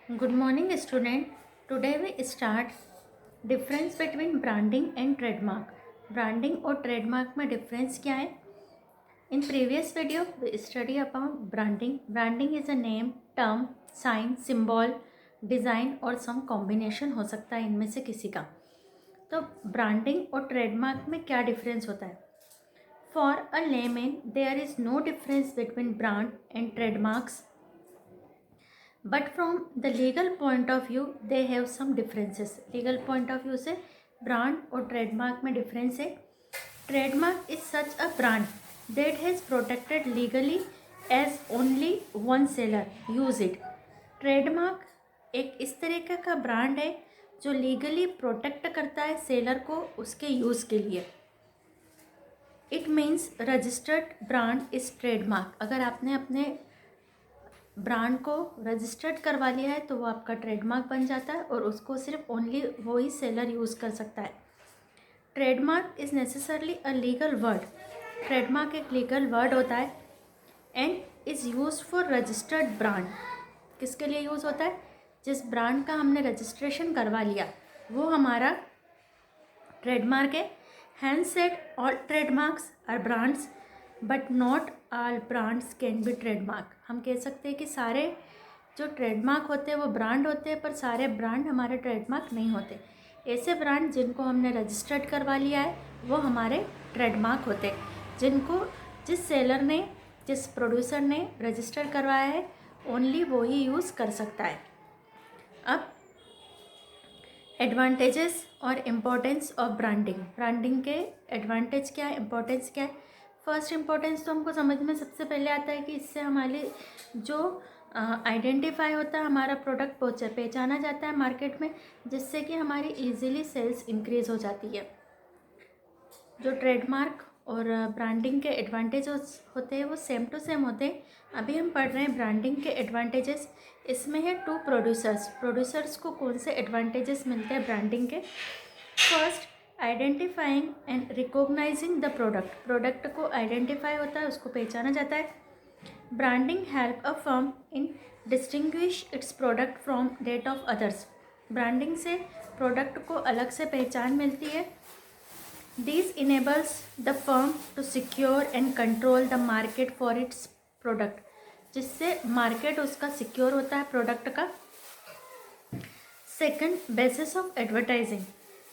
Good morning, student. Today we start difference between branding and trademark. Branding और trademark में difference क्या है? In previous video we study about branding. Branding is a name, term, sign, symbol, design और some combination हो सकता है इनमें से किसी का. तो branding और trademark में क्या difference होता है? For a layman, there is no difference between brand and trademarks. But from the legal point of view they have some differences. Legal point of view से ब्रांड और ट्रेडमार्क में difference है. Trademark is such a brand that has protected legally as only one seller use it. Trademark एक इस तरीके का brand है जो लीगली प्रोटेक्ट करता है सेलर को उसके यूज़ के लिए. It means registered brand is trademark. अगर आपने अपने ब्रांड को रजिस्टर्ड करवा लिया है तो वो आपका ट्रेडमार्क बन जाता है और उसको सिर्फ ओनली वो ही सेलर यूज़ कर सकता है. Trademark is necessarily a legal word. Trademark एक लीगल वर्ड होता है and is use for registered brand. किसके लिए यूज़ होता है? जिस ब्रांड का हमने रजिस्ट्रेशन करवा लिया वो हमारा ट्रेडमार्क है. Hence said all trademarks are brands but not all brands can be trademark. हम कह सकते हैं कि सारे जो ट्रेडमार्क होते हैं वो ब्रांड होते हैं पर सारे ब्रांड हमारे ट्रेडमार्क नहीं होते. ऐसे ब्रांड जिनको हमने रजिस्टर्ड करवा लिया है वो हमारे ट्रेडमार्क होते हैं. जिनको जिस सेलर ने जिस प्रोड्यूसर ने रजिस्टर करवाया है ओनली वो ही यूज़ कर सकता है. अब एडवांटेजेस और इम्पोर्टेंस ऑफ ब्रांडिंग. ब्रांडिंग के एडवांटेज क्या है, इम्पोर्टेंस क्या है? फर्स्ट इम्पोर्टेंस तो हमको समझ में सबसे पहले आता है कि इससे हमारे जो आइडेंटिफाई होता है हमारा प्रोडक्ट पहचाना जाता है मार्केट में, जिससे कि हमारी इजीली सेल्स इंक्रीज़ हो जाती है. जो ट्रेडमार्क और ब्रांडिंग के एडवांटेज होते हैं वो सेम टू सेम होते हैं. अभी हम पढ़ रहे हैं ब्रांडिंग के एडवांटेजेस. इसमें है टू प्रोड्यूसर्स को कौन से एडवांटेजेस मिलते हैं ब्रांडिंग के. First, identifying and recognising the product. Product को आइडेंटिफाई होता है, उसको पहचाना जाता है. Branding help a firm in distinguish its product from that of others. Branding से प्रोडक्ट को अलग से पहचान मिलती है. This enables the firm to secure and control the market for its product. जिससे मार्केट उसका सिक्योर होता है प्रोडक्ट का. Second, basis of advertising.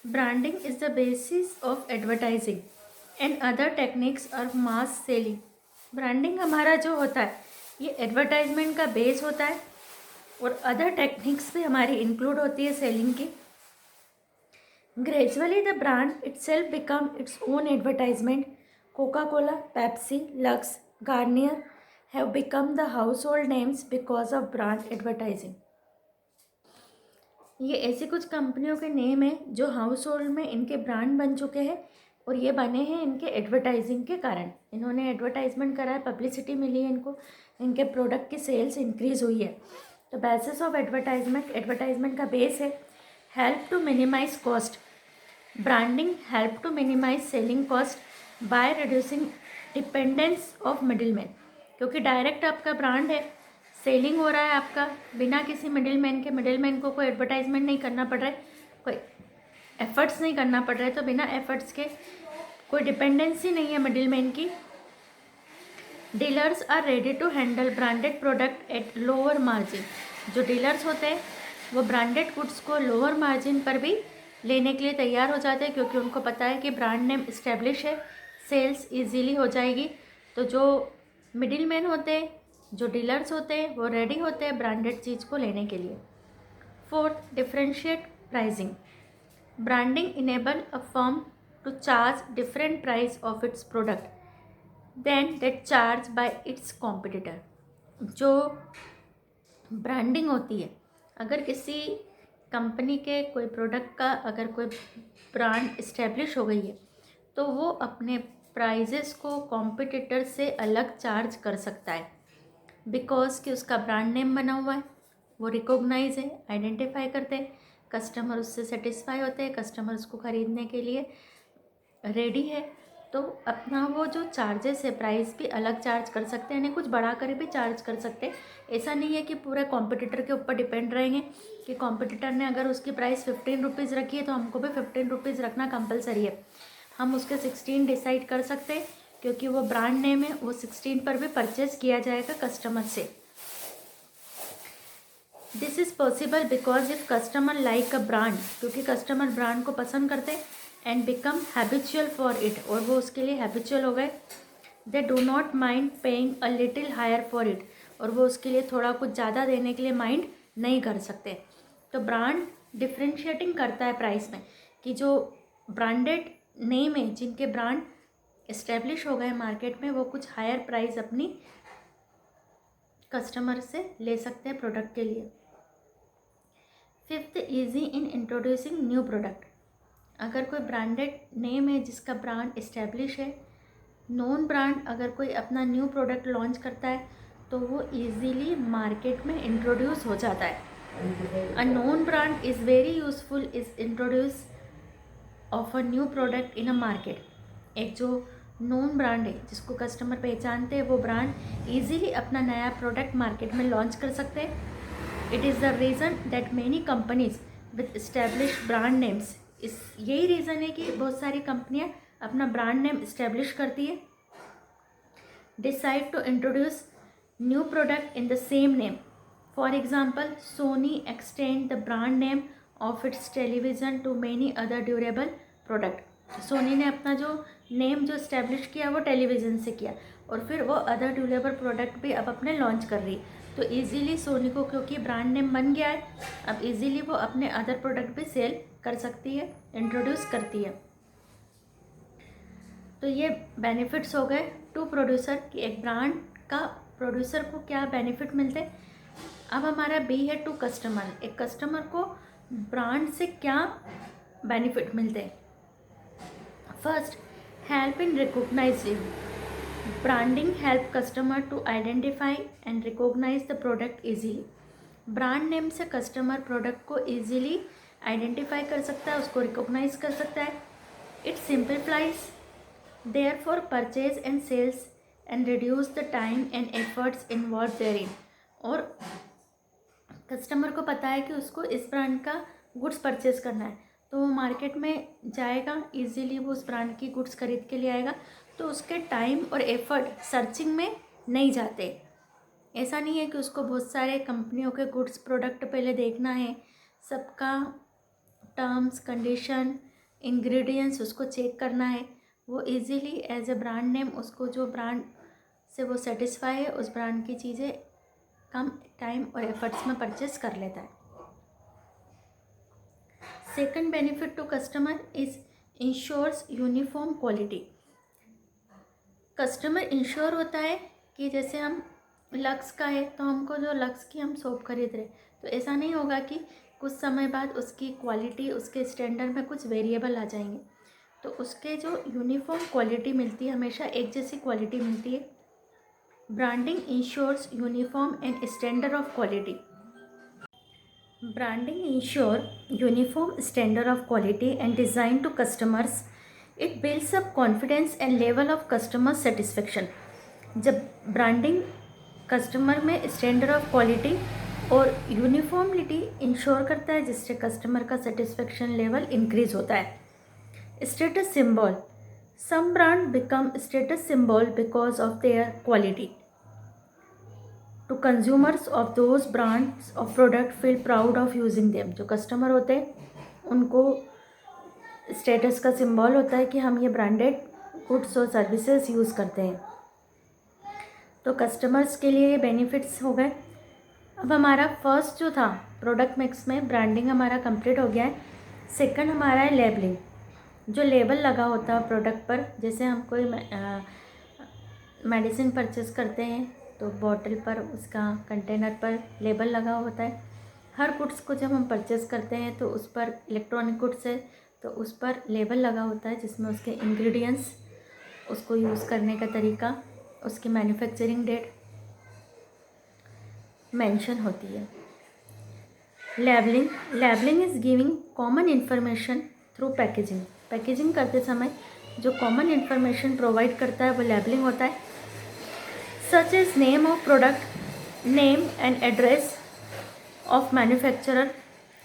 Branding is the basis of advertising and other techniques of mass selling. Branding हमारा जो होता है ये एडवर्टाइजमेंट का बेस होता है और अदर टेक्निक्स भी हमारी इंक्लूड होती है सेलिंग की. Gradually the brand itself become its own advertisement. Coca Cola, Pepsi, lux, Garnier have become the house hold names because of brand advertising. ये ऐसी कुछ कंपनियों के नेम हैं जो हाउस होल्ड में इनके ब्रांड बन चुके हैं और ये बने हैं इनके एडवर्टाइजिंग के कारण. इन्होंने एडवर्टाइजमेंट करा है, पब्लिसिटी मिली है इनको, इनके प्रोडक्ट की सेल्स इंक्रीज़ हुई है. तो बेसिस ऑफ एडवर्टाइजमेंट का बेस है. Help to minimise cost. Branding help to minimise selling cost by reducing dependence of middleman. क्योंकि डायरेक्ट आपका ब्रांड है, सेलिंग हो रहा है आपका बिना किसी मिडिलमैन को कोई एडवर्टाइजमेंट नहीं करना पड़ रहा है, कोई एफर्ट्स नहीं करना पड़ रहा है. तो बिना एफर्ट्स के कोई डिपेंडेंसी नहीं है मिडिलमैन की. Dealers are ready to handle branded product at lower margin. जो डीलर्स होते हैं वो ब्रांडेड गुड्स को लोअर मार्जिन पर भी लेने के लिए तैयार हो जाते हैं क्योंकि उनको पता है कि ब्रांड नेम इस्टेब्लिश है, सेल्स ईजीली हो जाएगी. तो जो मिडिलमैन होते हैं, जो डीलर्स होते हैं वो रेडी होते हैं ब्रांडेड चीज़ को लेने के लिए. Fourth, differentiate pricing. Branding enable a firm to charge different price of its product than that charge by its competitor. जो ब्रांडिंग होती है, अगर किसी कंपनी के कोई प्रोडक्ट का अगर कोई ब्रांड इस्टेब्लिश हो गई है तो वो अपने प्राइजेस को कॉम्पिटिटर से अलग चार्ज कर सकता है बिकॉज कि उसका ब्रांड नेम बना हुआ है, वो रिकॉग्नाइज है, आइडेंटिफाई करते हैं, कस्टमर उससे सेटिस्फाई होते हैं, कस्टमर उसको ख़रीदने के लिए रेडी है. तो अपना वो जो चार्जेस है प्राइस भी अलग चार्ज कर सकते हैं, यानी कुछ बढ़ा कर भी चार्ज कर सकते हैं। ऐसा नहीं है कि पूरे कॉम्पिटिटर के ऊपर डिपेंड रहेंगे कि कॉम्पिटिटर ने अगर उसकी प्राइस 15 रुपीज़ रखी है तो हमको भी 15 रुपीज़ रखना कंपलसरी है। हम उसके 16 डिसाइड कर सकते हैं, क्योंकि वो ब्रांड नेम है, वो 16 पर भी परचेज किया जाएगा कस्टमर से। This is possible because if customer like a brand, क्योंकि कस्टमर ब्रांड को पसंद करते हैं, and become habitual for it, और वो उसके लिए हैबिचुअल हो गए। They do not mind paying a little higher for it, और वो उसके लिए थोड़ा कुछ ज़्यादा देने के लिए माइंड नहीं कर सकते। तो ब्रांड डिफ्रेंशिएटिंग करता है प्राइस में, कि जो ब्रांडेड नेम है, जिनके ब्रांड इस्टेब्लिश हो गए मार्केट में, वो कुछ हायर प्राइस अपनी कस्टमर से ले सकते हैं प्रोडक्ट के लिए। Fifth, easy in introducing new product. अगर कोई ब्रांडेड नेम है जिसका ब्रांड इस्टेब्लिश है, नॉन ब्रांड अगर कोई अपना न्यू प्रोडक्ट लॉन्च करता है तो वो इजीली मार्केट में इंट्रोड्यूस हो जाता है। A non brand is very useful is introduce of a new product in a market. एक जो नॉन ब्रांड है जिसको कस्टमर पहचानते हैं, वो ब्रांड इजीली अपना नया प्रोडक्ट मार्केट में लॉन्च कर सकते हैं। It is the reason that many companies with establish brand names, इस यही रीज़न है कि बहुत सारी कंपनियां अपना ब्रांड नेम इस्टेब्लिश करती है, decide to introduce new product in the same name. For example, Sony extend the brand name of its television to many other durable product. Sony ने अपना जो नेम जो इस्टेब्लिश किया वो टेलीविज़न से किया, और फिर वो अदर ड्यूरेबल प्रोडक्ट भी अब अपने लॉन्च कर रही। तो इजीली सोनी को, क्योंकि ब्रांड नेम बन गया है, अब इजीली वो अपने अदर प्रोडक्ट भी सेल कर सकती है, इंट्रोड्यूस करती है। तो ये बेनिफिट्स हो गए टू प्रोड्यूसर, कि एक ब्रांड का प्रोड्यूसर को क्या बेनिफिट मिलते हैं। अब हमारा बी है टू कस्टमर, एक कस्टमर को ब्रांड से क्या बेनिफिट मिलते हैं। First, help in recognising. Branding help customer to identify and recognise the product easily. Brand name से कस्टमर प्रोडक्ट को इजीली आइडेंटिफाई कर सकता है, उसको रिकॉग्नाइज कर सकता है। It simplifies therefore purchase and sales and reduce the time and efforts involved therein। और कस्टमर को पता है कि उसको इस ब्रांड का गुड्स परचेज करना है, तो वो मार्केट में जाएगा, इजीली वो उस ब्रांड की गुड्स खरीद के ले आएगा, तो उसके टाइम और एफर्ट सर्चिंग में नहीं जाते। ऐसा नहीं है कि उसको बहुत सारे कंपनियों के गुड्स प्रोडक्ट पहले देखना है, सबका टर्म्स कंडीशन इंग्रेडिएंट्स उसको चेक करना है। वो easily as a brand name, उसको जो ब्रांड से वो सेटिस्फाई है, उस ब्रांड की चीज़ें कम टाइम और एफर्ट्स में परचेस कर लेता है। Second benefit to customer is insures uniform quality. Customer insure होता है कि जैसे हम लक्स का है तो हमको जो लक्स की हम सोप खरीद रहे, तो ऐसा नहीं होगा कि कुछ समय बाद उसकी क्वालिटी, उसके स्टैंडर्ड में कुछ वेरिएबल आ जाएंगे। तो उसके जो यूनिफॉर्म क्वालिटी मिलती है, हमेशा एक जैसी क्वालिटी मिलती है। Branding insures uniform and standard of quality. Branding insure uniform standard of quality and design to customers. It builds up confidence and level of customer satisfaction. जब ब्रांडिंग कस्टमर में standard of quality और uniformity insure करता है, जिससे customer का satisfaction level increase होता है। Status symbol. Some brand become status symbol because of their quality. To consumers of those brands of product feel proud of using them. जो customer होते हैं उनको स्टेटस का सिंबल होता है कि हम ये ब्रांडेड गुड्स और सर्विसेज यूज़ करते हैं। तो कस्टमर्स के लिए ये बेनिफिट्स हो गए। अब हमारा फर्स्ट जो था प्रोडक्ट मिक्स में ब्रांडिंग हमारा कंप्लीट हो गया है। सेकंड हमारा है लेबलिंग। जो लेबल लगा होता है प्रोडक्ट पर, जैसे हम कोई मेडिसिन परचेस करते हैं तो बॉटल पर, उसका कंटेनर पर लेबल लगा होता है। हर गुड्स को जब हम परचेस करते हैं तो उस पर, इलेक्ट्रॉनिक गुड्स है तो उस पर लेबल लगा होता है जिसमें उसके इंग्रेडिएंट्स, उसको यूज़ करने का तरीका, उसकी मैन्युफैक्चरिंग डेट मेंशन होती है। Labelling is giving common information through packaging. Packaging करते समय जो कॉमन इन्फॉर्मेशन प्रोवाइड करता है वो लेबलिंग होता है। Such is name of product, name and address of manufacturer,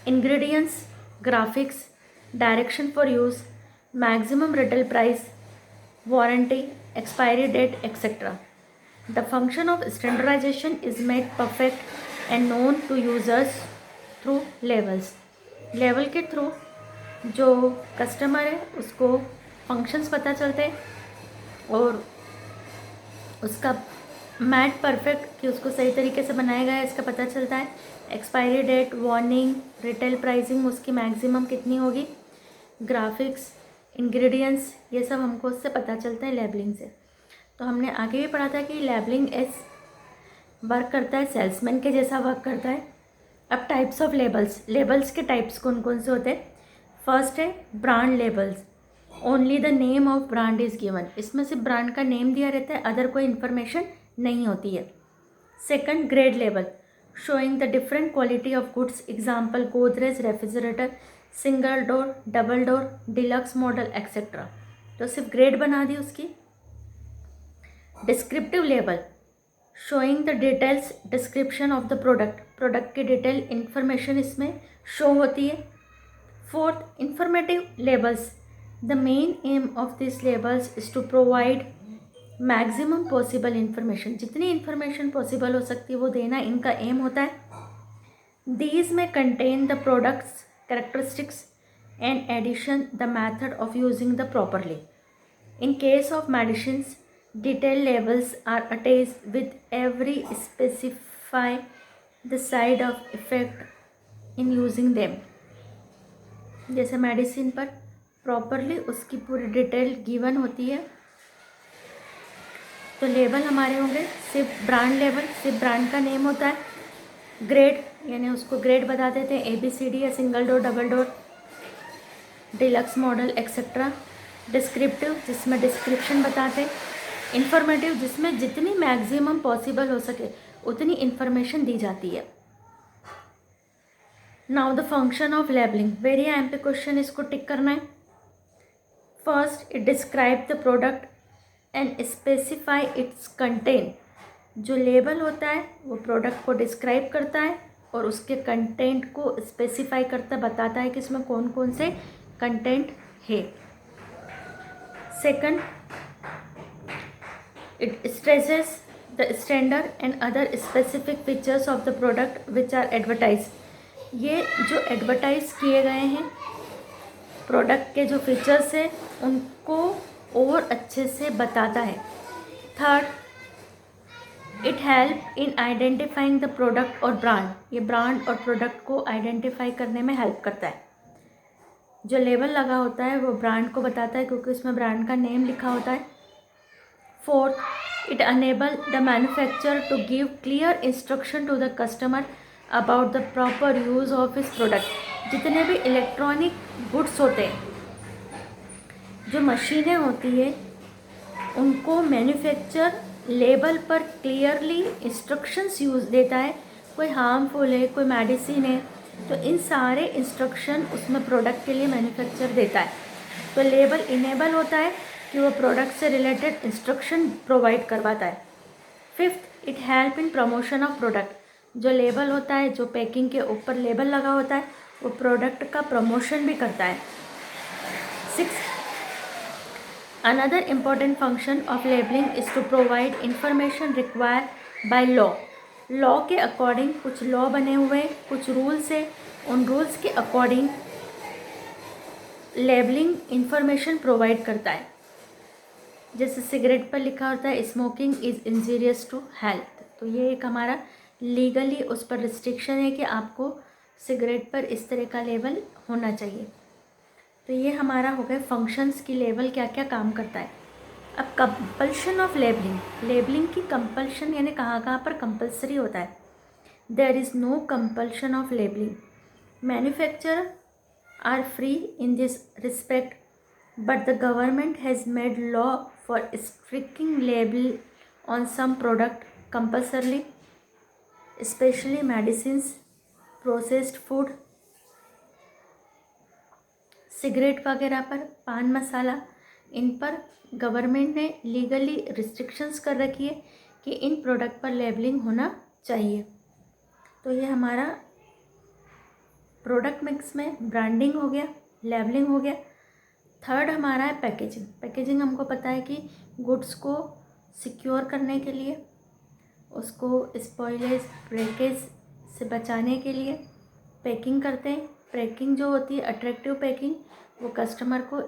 ingredients, graphics, direction for use, maximum retail price, warranty, expiry date, etc. The function of standardization is made perfect and known to users through labels. Level के through जो customer है उसको functions पता चलते हैं और उसका mat perfect कि उसको सही तरीके से बनाया गया है इसका पता चलता है। Expiry date, warning, retail pricing उसकी मैक्सिमम कितनी होगी, ग्राफिक्स, इंग्रेडिएंट्स, ये सब हमको उससे पता चलता है लेबलिंग से। तो हमने आगे भी पढ़ा था कि लेबलिंग एस वर्क करता है सेल्समैन के जैसा वर्क करता है। अब टाइप्स ऑफ लेबल्स, लेबल्स के टाइप्स कौन कौन से होते हैं। फर्स्ट है brand labels, only the name of brand is given, इसमें सिर्फ ब्रांड का नेम दिया रहता है, अदर कोई इन्फॉर्मेशन नहीं होती है। Second grade label, showing the different quality of goods, example Godrej refrigerator, single door, double door, deluxe model etcetera, तो सिर्फ ग्रेड बना दी उसकी। Descriptive label, showing the details description of the product, product की डिटेल इंफॉर्मेशन इसमें show होती है। Fourth informative labels, the main aim of this labels is to provide maximum possible information, जितनी इन्फॉर्मेशन पॉसिबल हो सकती है वो देना इनका एम होता है। दीज में contain the products characteristics and addition the method of using the properly. In case of medicines detail labels are attached with every specify the side of effect in using them. जैसे medicine पर properly उसकी पूरी detail given होती है। तो label हमारे होंगे सिर्फ ब्रांड लेबल, सिर्फ ब्रांड का नेम होता है। ग्रेड यानी उसको ग्रेड बता देते हैं, ABCD या single door, double door, deluxe model etcetera. Descriptive जिसमें डिस्क्रिप्शन बताते हैं। इंफॉर्मेटिव जिसमें जितनी मैक्सिमम पॉसिबल हो सके उतनी इन्फॉर्मेशन दी जाती है। Now the function of labelling, very MP question, इसको टिक करना है। First it describe the product and specify it's content, जो लेबल होता है वो प्रोडक्ट को डिस्क्राइब करता है और उसके कंटेंट को स्पेसिफाई करता बताता है कि इसमें कौन कौन से कंटेंट है। Second it stresses the standard and other specific features of the product which are advertise, ये जो एडवर्टाइज किए गए हैं प्रोडक्ट के जो फीचर्स हैं उनको और अच्छे से बताता है। Third it help in identifying the product और ब्रांड, ये ब्रांड और प्रोडक्ट को आइडेंटिफाई करने में हेल्प करता है। जो लेबल लगा होता है वो ब्रांड को बताता है क्योंकि उसमें ब्रांड का नेम लिखा होता है। Fourth it enable the manufacturer to give clear instruction to the customer about the proper use of his product. जितने भी इलेक्ट्रॉनिक गुड्स होते हैं, जो मशीनें होती है, उनको मैन्युफैक्चर लेबल पर क्लियरली इंस्ट्रक्शंस यूज़ देता है। कोई हार्मफुल है, कोई मेडिसिन है, तो इन सारे इंस्ट्रक्शन उसमें प्रोडक्ट के लिए मैन्युफैक्चर देता है। तो लेबल इनेबल होता है कि वो प्रोडक्ट से रिलेटेड इंस्ट्रक्शन प्रोवाइड करवाता है। Fifth it help in promotion of product, जो लेबल होता है, जो पैकिंग के ऊपर लेबल लगा होता है, वो प्रोडक्ट का प्रमोशन भी करता है। Six another important function of labeling is to provide information required by law। Law के अकॉर्डिंग कुछ लॉ बने हुए, कुछ रूल्स है, उन रूल्स के अकॉर्डिंग लेबलिंग इंफॉर्मेशन प्रोवाइड करता है। जैसे सिगरेट पर लिखा होता है smoking is injurious to health, तो ये एक हमारा लीगली उस पर रिस्ट्रिक्शन है कि आपको सिगरेट पर इस तरह का लेबल होना चाहिए। तो ये हमारा हो गया फंक्शंस की लेबल क्या क्या काम करता है। अब कंपल्शन ऑफ लेबलिंग, लेबलिंग की कंपल्शन यानी कहाँ पर कंपल्सरी होता है। There is no compulsion of labelling, manufacturer are free in this respect, but the government has made law for sticking label on some product compulsorily, specially medicines, processed food, cigarette वगैरह पर, पान मसाला, इन पर government ने legally restrictions कर रखी है कि इन product पर लेबलिंग होना चाहिए। तो ये हमारा प्रोडक्ट मिक्स में ब्रांडिंग हो गया, लेबलिंग हो गया। थर्ड हमारा है पैकेजिंग। पैकेजिंग हमको पता है कि गुड्स को सिक्योर करने के लिए, उसको स्पॉइलेज, ब्रेकेज से बचाने के लिए पैकिंग करते हैं। पैकिंग जो होती है अट्रैक्टिव पैकिंग, वो कस्टमर को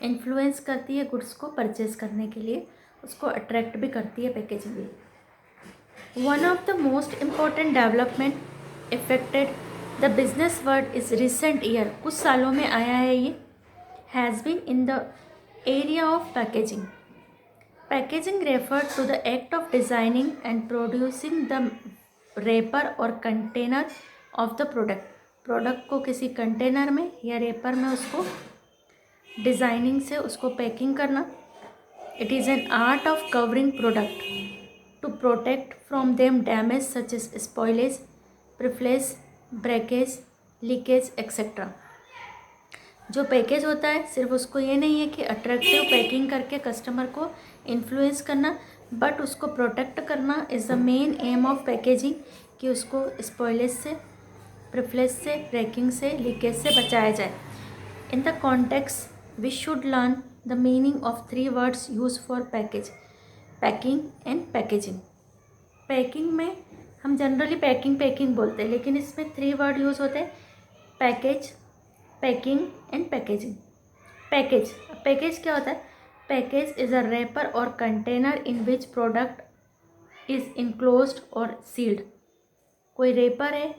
इन्फ्लुएंस करती है गुड्स को परचेज करने के लिए, उसको अट्रैक्ट भी करती है पैकेजिंग भी। One of the most important development affected the business world is recent year, कुछ सालों में आया है ये, has been in the area of packaging. Packaging refer to the act of designing and producing the wrapper और container of the product. Product को किसी container में या रेपर में उसको डिज़ाइनिंग से उसको पैकिंग करना। It is an art of covering product to protect from them damage such as spoilage, प्रिफ्लेस, ब्रेकेज, लीकेज एक्सेट्रा। जो पैकेज होता है सिर्फ उसको ये नहीं है कि अट्रैक्टिव पैकिंग करके कस्टमर को इन्फ्लुएंस करना, बट उसको प्रोटेक्ट करना is the main aim of packaging, कि उसको स्पॉइलेज से, प्रिफ्लेस से, ब्रेकिंग से, लीकेज से बचाया जाए। In the context we should learn the meaning of 3 words use for package, packing and packaging. Packing में हम जनरली पैकिंग बोलते हैं, लेकिन इसमें 3 वर्ड यूज़ होते हैं, package, packing and packaging. Package क्या होता है? पैकेज इज़ अ रेपर और container in which product is enclosed और सील्ड। कोई रेपर है,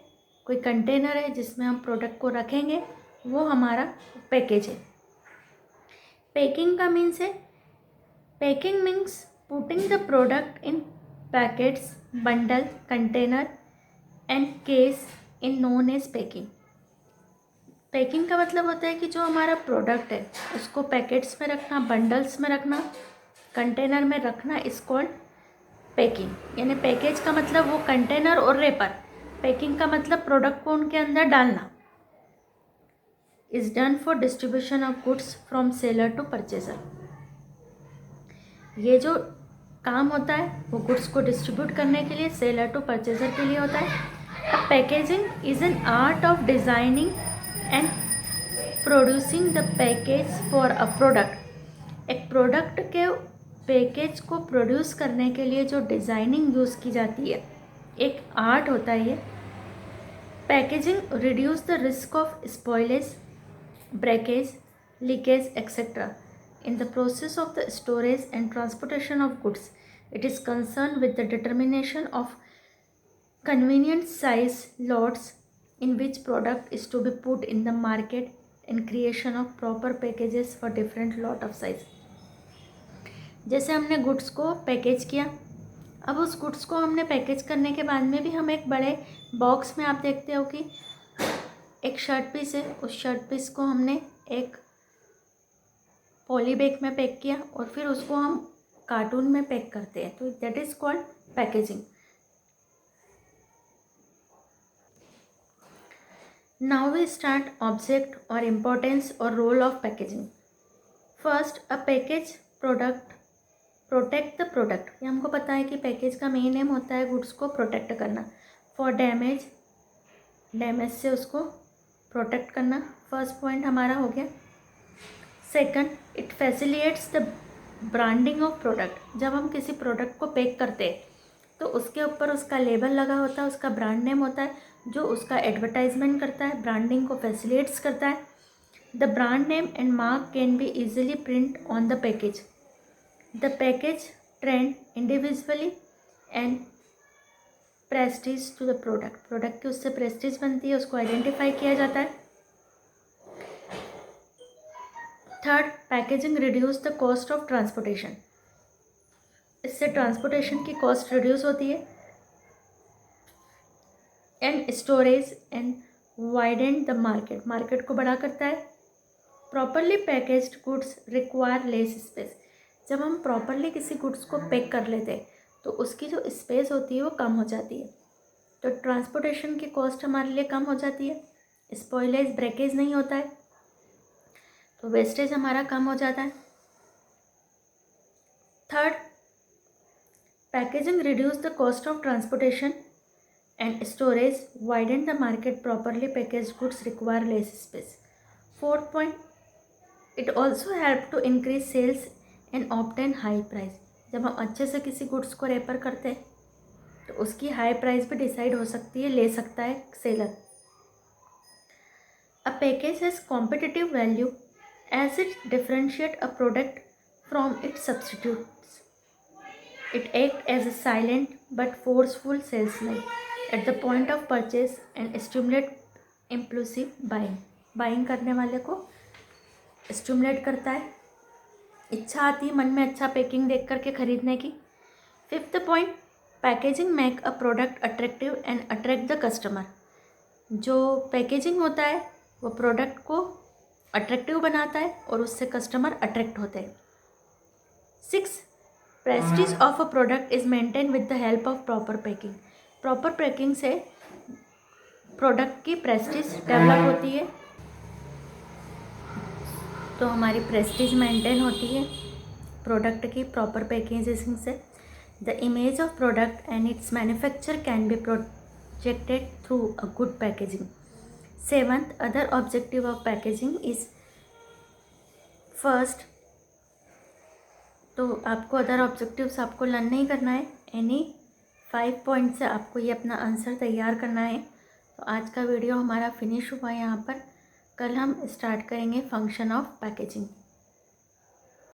कोई कंटेनर है जिसमें हम प्रोडक्ट को रखेंगे, वो हमारा पैकेज है। पैकिंग का मीन्स है, packing means putting the product in packets, bundle, container and case in known as packing. Packing का मतलब होता है कि जो हमारा प्रोडक्ट है उसको पैकेट्स में रखना, बंडल्स में रखना, कंटेनर में रखना, इज कॉल्ड पैकिंग। यानी पैकेज का मतलब वो कंटेनर और रेपर, पैकिंग का मतलब प्रोडक्ट को उनके अंदर डालना। Is done for distribution of goods from seller to purchaser. ये जो काम होता है वो गुड्स को डिस्ट्रीब्यूट करने के लिए सेलर टू परचेजर के लिए होता है। Packaging is an art of designing and producing the package for a product. एक प्रोडक्ट के पैकेज को प्रोड्यूस करने के लिए जो डिज़ाइनिंग यूज़ की जाती है, एक आर्ट होता है ये। Packaging reduce the risk of spoilage, breakage, leakage etcetera in the process of the storage and transportation of goods. It is concerned with the determination of convenient size lots in which product is to be put in the market and creation of proper packages for different lot of size. जैसे हमने goods को package किया, अब उस goods को हमने package करने के बाद में भी हम एक बड़े बॉक्स में, आप देखते हो कि एक शर्ट पीस है, उस शर्ट पीस को हमने एक पॉली बैग में पैक किया और फिर उसको हम कार्टून में पैक करते हैं, तो that is called packaging. Now we start object और इम्पोर्टेंस और role of packaging. First, a package product protect the product. ये हमको पता है कि पैकेज का मेन एम होता है गुड्स को प्रोटेक्ट करना, फॉर डैमेज से उसको प्रोटेक्ट करना। फर्स्ट पॉइंट हमारा हो गया। Second, it facilitates the branding of product. जब हम किसी प्रोडक्ट को पैक करते हैं तो उसके ऊपर उसका लेबल लगा होता है, उसका ब्रांड नेम होता है, जो उसका एडवर्टाइजमेंट करता है, ब्रांडिंग को फैसिलिटेट्स करता है। The brand name and mark can be easily print on the package. The package trend individually and prestige to the product. Product की उससे प्रेस्टीज बनती है, उसको आइडेंटिफाई किया जाता है। Third, packaging reduce the cost of transportation. इससे transportation की कॉस्ट रिड्यूस होती है। And storage and widened the market. Market को बड़ा करता है। Properly packaged goods require less space. जब हम प्रॉपरली किसी गुड्स को पैक कर लेते हैं तो उसकी जो स्पेस होती है वो कम हो जाती है, तो ट्रांसपोर्टेशन की कॉस्ट हमारे लिए कम हो जाती है। स्पॉइलेज, ब्रेकेज नहीं होता है, तो वेस्टेज हमारा कम हो जाता है। Third, packaging reduce the cost of transportation and storage, widen the market. Properly packaged goods require less space. Fourth point, it also help to increase sales and obtain high price. जब हम अच्छे से किसी goods को रेपर करते हैं तो उसकी हाई प्राइस भी डिसाइड हो सकती है, ले सकता है seller. A package has competitive value as it differentiate a product from its substitutes. It acts as a silent but forceful salesman at the point of purchase and stimulate impulsive buying. Buying करने वाले को stimulate करता है, इच्छा आती है मन में अच्छा पैकिंग देख करके खरीदने की. Fifth point, packaging make a product attractive and attract the customer. जो पैकेजिंग होता है वो प्रोडक्ट को अट्रैक्टिव बनाता है और उससे कस्टमर अट्रैक्ट होते हैं. 6, Prestige of a product is maintain with the help of proper packing. Proper packing से प्रोडक्ट की प्रेस्टीज डेवलप होती है, तो हमारी प्रेस्टीज मेंटेन होती है प्रोडक्ट की प्रॉपर पैकेजिंग से. The image of product and it's manufacture can be projected through a good packaging. 7th, other objective of packaging is first, तो आपको अदर ऑब्जेक्टिव्स आपको लर्न नहीं करना है, एनी 5 पॉइंट से आपको ये अपना आंसर तैयार करना है. तो आज का वीडियो हमारा फिनिश हुआ यहाँ पर. कल हम स्टार्ट करेंगे फंक्शन ऑफ पैकेजिंग.